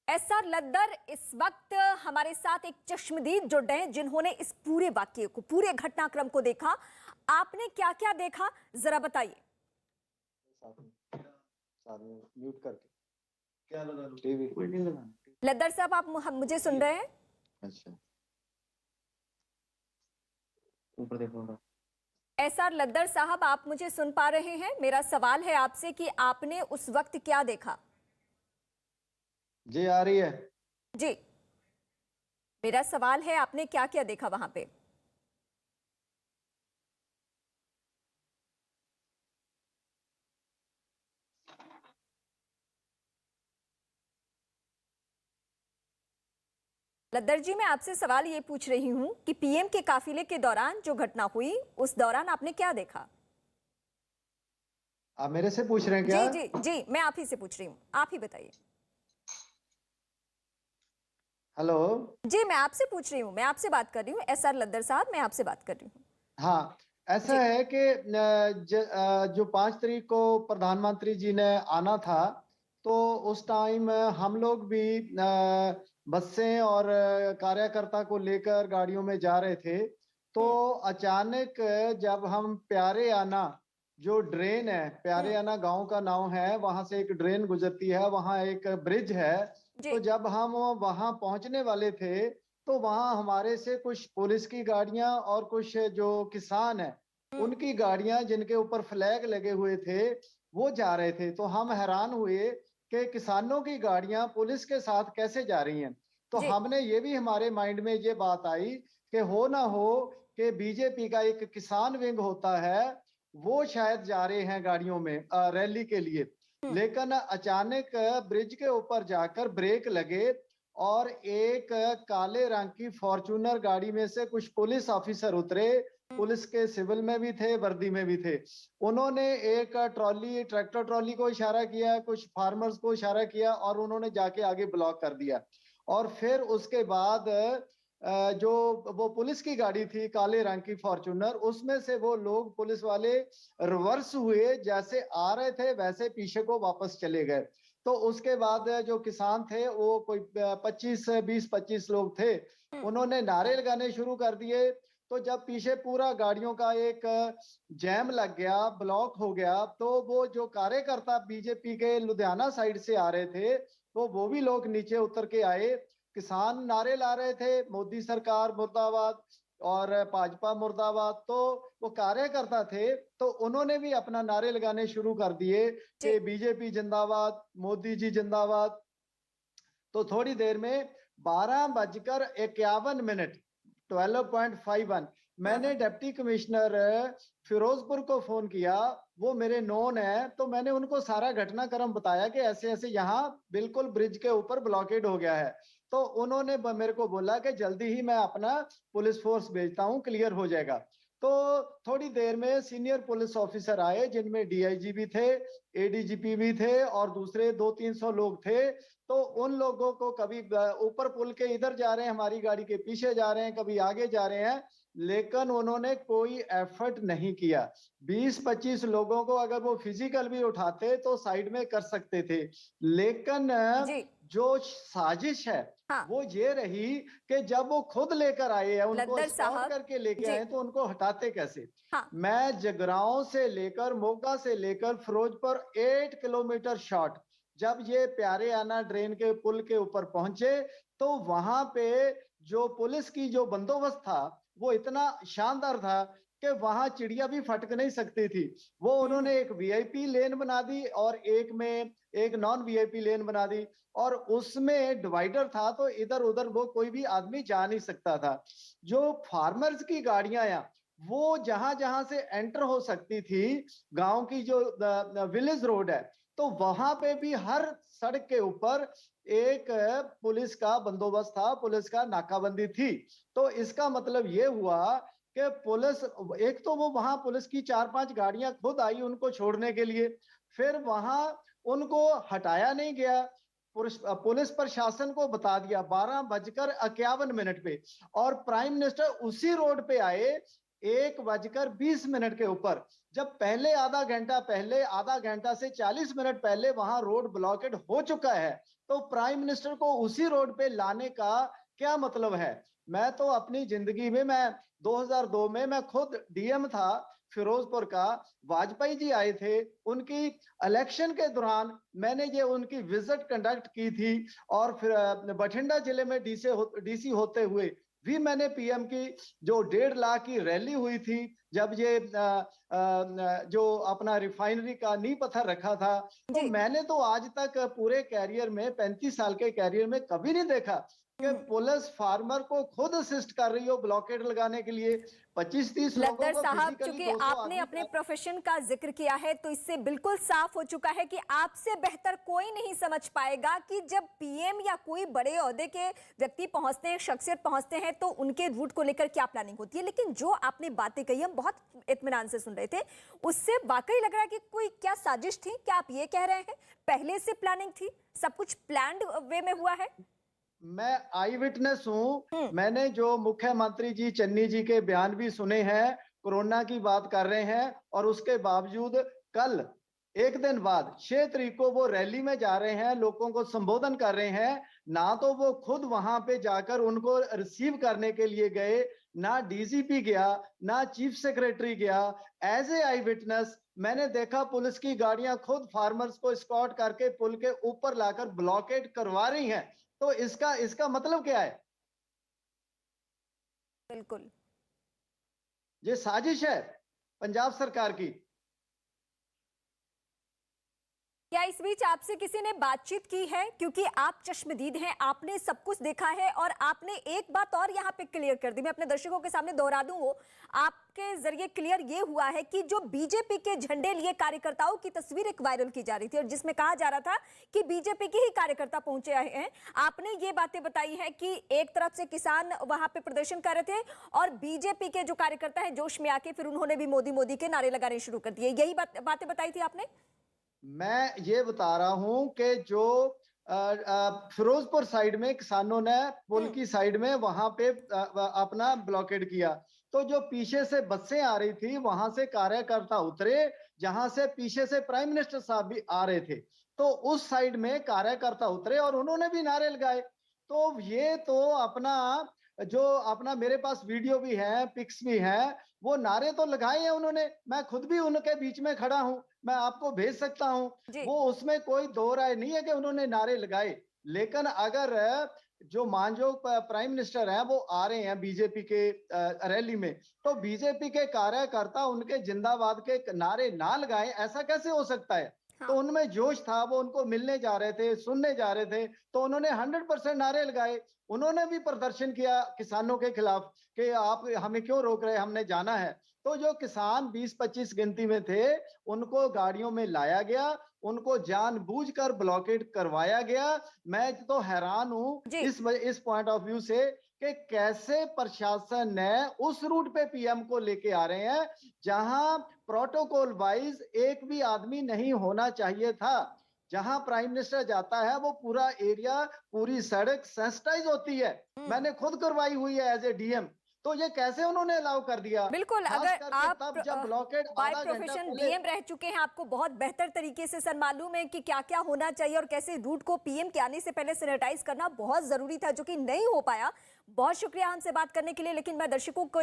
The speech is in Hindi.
एसआर लद्दर इस वक्त हमारे साथ एक चश्मदीद जुड़ रहे हैं जिन्होंने इस पूरे वाक्य को, पूरे घटनाक्रम को देखा। आपने क्या क्या देखा, जरा बताइए। म्यूट करके क्या लगा, टीवी कोई नहीं लगा। लद्दर साहब, आप मुझे सुन रहे हैं? अच्छा, ऊपर देखो। एसआर लद्दर साहब, आप मुझे सुन पा रहे हैं? मेरा सवाल है आपसे कि आपने उस वक्त क्या देखा। जी आ रही है। जी, मेरा सवाल है आपने क्या क्या देखा वहां पे। लद्दर जी, मैं आपसे सवाल ये पूछ रही हूं कि पीएम के काफिले के दौरान जो घटना हुई उस दौरान आपने क्या देखा। आप मेरे से पूछ रहे हैं क्या? जी जी जी, मैं आप ही से पूछ रही हूँ, आप ही बताइए। हेलो। जी, मैं आपसे पूछ रही हूँ, मैं आपसे बात कर रही हूँ। एसआर लद्दर साहब, मैं आपसे बात कर रही हूँ। हाँ, ऐसा जी है कि जो 5 तारीख को प्रधानमंत्री जी ने आना था, तो उस टाइम हम लोग भी बसें और कार्यकर्ता को लेकर गाड़ियों में जा रहे थे। तो अचानक जब हम प्यारे आना, जो ड्रेन है, प्यारे हम्म, आना गांव का नाम है, वहां से एक ड्रेन गुजरती है, वहां एक ब्रिज है। जी तो जब हम वहां पहुंचने वाले थे, तो वहां हमारे से कुछ पुलिस की गाड़ियां और कुछ जो किसान हैं हम्म, उनकी गाड़ियां, जिनके ऊपर फ्लैग लगे हुए थे, वो जा रहे थे। तो हम हैरान हुए कि किसानों की गाड़ियां पुलिस के साथ कैसे जा रही हैं। तो जी हमने ये भी, हमारे माइंड में ये बात आई कि हो ना हो कि बीजेपी का एक किसान विंग होता है, वो शायद जा रहे हैं गाड़ियों में रैली के लिए। हम्म, लेकिन अचानक ब्रिज के ऊपर जाकर ब्रेक लगे और एक काले रंग की फॉर्च्यूनर गाड़ी में से कुछ पुलिस ऑफिसर उतरे। हम्म, पुलिस के सिविल में भी थे, वर्दी में भी थे। उन्होंने एक ट्रॉली, ट्रैक्टर ट्रॉली को इशारा किया, कुछ फार्मर्स को इशारा किया, और उन्होंने जाके आगे ब्लॉक कर दिया। और फिर उसके बाद जो वो पुलिस की गाड़ी थी, काले रंग की फॉर्च्यूनर, उसमें से वो लोग, पुलिस वाले, रिवर्स हुए, जैसे आ रहे थे वैसे पीछे को वापस चले गए। तो उसके बाद जो किसान थे, वो कोई 25 लोग थे, हम्म, उन्होंने नारे लगाने शुरू कर दिए। तो जब पीछे पूरा गाड़ियों का एक जैम लग गया, ब्लॉक हो गया, तो वो जो कार्यकर्ता बीजेपी के लुधियाना साइड से आ रहे थे, तो वो भी लोग नीचे उतर के आए। किसान नारे ला रहे थे, मोदी सरकार मुर्दाबाद और भाजपा मुर्दाबाद। तो वो कार्यकर्ता थे, तो उन्होंने भी अपना नारे लगाने शुरू कर दिए जी कि बीजेपी जिंदाबाद, मोदी जी जिंदाबाद। तो थोड़ी देर में 12:51, 12:51, हाँ मैंने हाँ डिप्टी कमिश्नर फिरोजपुर को फोन किया। वो मेरे नोन है, तो मैंने उनको सारा घटनाक्रम बताया कि ऐसे ऐसे यहाँ बिल्कुल ब्रिज के ऊपर ब्लॉकेड हो गया है। तो उन्होंने मेरे को बोला कि जल्दी ही मैं अपना पुलिस फोर्स भेजता हूँ, क्लियर हो जाएगा। तो थोड़ी देर में सीनियर पुलिस ऑफिसर आए, जिनमें डीआईजी भी थे, एडीजीपी भी थे, और दूसरे 200-300 लोग थे। तो उन लोगों को, कभी ऊपर पुल के इधर जा रहे हैं, हमारी गाड़ी के पीछे जा रहे हैं, कभी आगे जा रहे हैं, लेकिन उन्होंने कोई एफर्ट नहीं किया। 20-25 लोगों को अगर वो फिजिकल भी उठाते तो साइड में कर सकते थे। लेकिन जी, जो साजिश है हाँ वो ये रही कि जब वो खुद लेकर आए हैं, उनको लद्दर स्कॉट साहब, करके लेके जी आए, तो उनको हटाते कैसे? हाँ, मैं जगरांव से लेकर, मोगा से लेकर फिरोजपुर 8 किलोमीटर शॉर्ट, जब ये प्यारे आना ड्रेन के पुल के ऊपर पहुंचे, तो वहां पे जो पुलिस की जो बंदोबस्त था, वो इतना शानदार था कि वहां चिड़िया भी फटक नहीं सकती थी। वो हम्म, उन्होंने एक वीआईपी लेन बना दी और एक में एक नॉन वीआईपी लेन बना दी, और उसमें डिवाइडर था, तो इधर उधर वो कोई भी आदमी जा नहीं सकता था। जो फार्मर्स की गाड़ियां या वो जहां जहां से एंटर हो सकती थी, गांव की जो विलेज रोड है, तो वहां पे भी हर सड़क के ऊपर एक पुलिस का बंदोबस्त था, पुलिस का नाकाबंदी थी। तो इसका मतलब ये हुआ कि पुलिस, एक तो वो वहां पुलिस की 4-5 गाड़ियां खुद आई उनको छोड़ने के लिए, फिर वहां उनको हटाया नहीं गया। पुलिस प्रशासन को बता दिया 12:51 पे, और प्राइम मिनिस्टर उसी रोड पे आए, 1:20 के ऊपर, जब पहले आधा घंटा से 40 मिनट पहले वहां रोड ब्लॉकेड हो चुका है, तो प्राइम मिनिस्टर को उसी रोड पे लाने का क्या मतलब है? मैं तो अपनी जिंदगी में 2002 में मैं खुद डीएम था फिरोजपुर का। वाजपेयी जी आए थे, उनकी इलेक्शन के दौरान मैंने ये उनकी विजिट कंडक्ट की थी, और फिर बठिंडा जिले में डीसी होते हुए भी मैंने पीएम की जो 1.5 लाख की रैली हुई थी, जब ये जो अपना रिफाइनरी का नींव पत्थर रखा था, तो जी। मैंने तो आज तक पूरे कैरियर में 35 साल के कैरियर में कभी नहीं देखा कि पुलिस फार्मर को खुद असिस्ट कर रही हो ब्लॉकेड लगाने के लिए। 25-30 लोगों लद्दर को साहब, फिजिकली चूंकि 200 आपने आदमी अपने प्रोफेशन का जिक्र किया है तो इससे बिल्कुल साफ हो चुका है कि आपसे बेहतर कोई नहीं समझ पाएगा कि जब पीएम या कोई बड़े ओहदे के व्यक्ति पहुंचते हैं, शख्सियत पहुंचते हैं, तो उनके रूट को लेकर क्या प्लानिंग होती है। लेकिन जो आपने बातें कही हम बहुत इत्मीनान से सुन रहे थे, उससे वाकई लग रहा है कि कोई क्या साजिश थी। क्या आप ये कह रहे हैं पहले से प्लानिंग थी, सब कुछ प्लान्ड वे में हुआ है? मैं आई विटनेस हूं। हम्म। मैंने जो मुख्यमंत्री जी चन्नी जी के बयान भी सुने हैं, कोरोना की बात कर रहे हैं, और उसके बावजूद कल एक दिन बाद 6 तारीख को वो रैली में जा रहे हैं, लोगों को संबोधन कर रहे हैं। ना तो वो खुद वहां पे जाकर उनको रिसीव करने के लिए गए, ना डीजीपी गया, ना चीफ सेक्रेटरी गया। एज ए आई विटनेस मैंने देखा पुलिस की गाड़ियां खुद फार्मर्स को स्कॉट करके पुल के ऊपर लाकर ब्लॉकेड करवा रही हैं। तो इसका मतलब क्या है? बिल्कुल। ये साजिश है पंजाब सरकार की। क्या इस बीच आपसे किसी ने बातचीत की है? क्योंकि आप चश्मदीद हैं, आपने सब कुछ देखा है, और आपने एक बात और यहाँ पे क्लियर कर दी, मैं अपने दर्शकों के सामने दोहरा दूं, वो आपके जरिए क्लियर ये हुआ है कि जो बीजेपी के झंडे लिए कार्यकर्ताओं की तस्वीर एक वायरल की जा रही थी और जिसमें कहा जा रहा था कि बीजेपी के ही कार्यकर्ता पहुंचे आए हैं। आपने ये बातें बताई है कि एक तरफ से किसान वहां पे प्रदर्शन कर रहे थे और बीजेपी के जो कार्यकर्ता है जोश में आके फिर उन्होंने भी मोदी मोदी के नारे लगाने शुरू कर दिए। यही बातें बताई थी आपने? मैं ये बता रहा हूं कि जो फिरोजपुर साइड में किसानों ने पुल की साइड में वहां पे अपना ब्लॉकेड किया, तो जो पीछे से बसें आ रही थी वहां से कार्यकर्ता उतरे, जहां से पीछे से प्राइम मिनिस्टर साहब भी आ रहे थे, तो उस साइड में कार्यकर्ता उतरे और उन्होंने भी नारे लगाए। तो ये तो अपना मेरे पास वीडियो भी है, पिक्स भी है, वो नारे तो लगाए हैं उन्होंने। मैं खुद भी उनके बीच में खड़ा हूं, मैं आपको भेज सकता हूं। जी। वो उसमें कोई दो राय नहीं है कि उन्होंने नारे लगाए। लेकिन अगर जो मानजोग प्राइम मिनिस्टर हैं वो आ रहे हैं बीजेपी के रैली में, तो बीजेपी के कार्यकर्ता उनके जिंदाबाद के नारे ना लगाएं, ऐसा कैसे हो सकता है? तो हाँ। उनमें जोश था, वो उनको मिलने जा रहे थे, सुनने जा रहे थे, तो उन्होंने 100% नारे लगाए। उन्होंने भी प्रदर्शन किया किसानों के खिलाफ कि आप हमें क्यों रोक रहे हैं, हमने जाना है। तो जो किसान 20-25 गिनती में थे, उनको गाड़ियों में लाया गया, उनको जानबूझकर ब्लॉकेड करवाया गया। मैं तो हैरान हूं जी। इस पॉइंट ऑफ व्यू से कि कैसे प्रशासन ने उस रूट पे पीएम को लेके आ रहे हैं जहां प्रोटोकॉल वाइज एक भी आदमी नहीं होना चाहिए था। जहां प्राइम मिनिस्टर जाता है वो पूरा एरिया, पूरी सड़क सेंसिटाइज होती है। मैंने खुद करवाई हुई है एज ए डीएम। तो ये कैसे उन्होंने अलाउ कर दिया? बिल्कुल। खास अगर करके आप तब जब ब्लॉकेड बाय आधा घंटा प्रोफेशन पहले। डीएम रह चुके हैं, आपको बहुत बेहतर तरीके से सर मालूम है कि क्या क्या होना चाहिए और कैसे रूट को पीएम के आने से पहले सैनिटाइज करना बहुत जरूरी था, जो कि नहीं हो पाया। बहुत शुक्रिया हमसे बात करने के लिए। लेकिन मैं दर्शकों को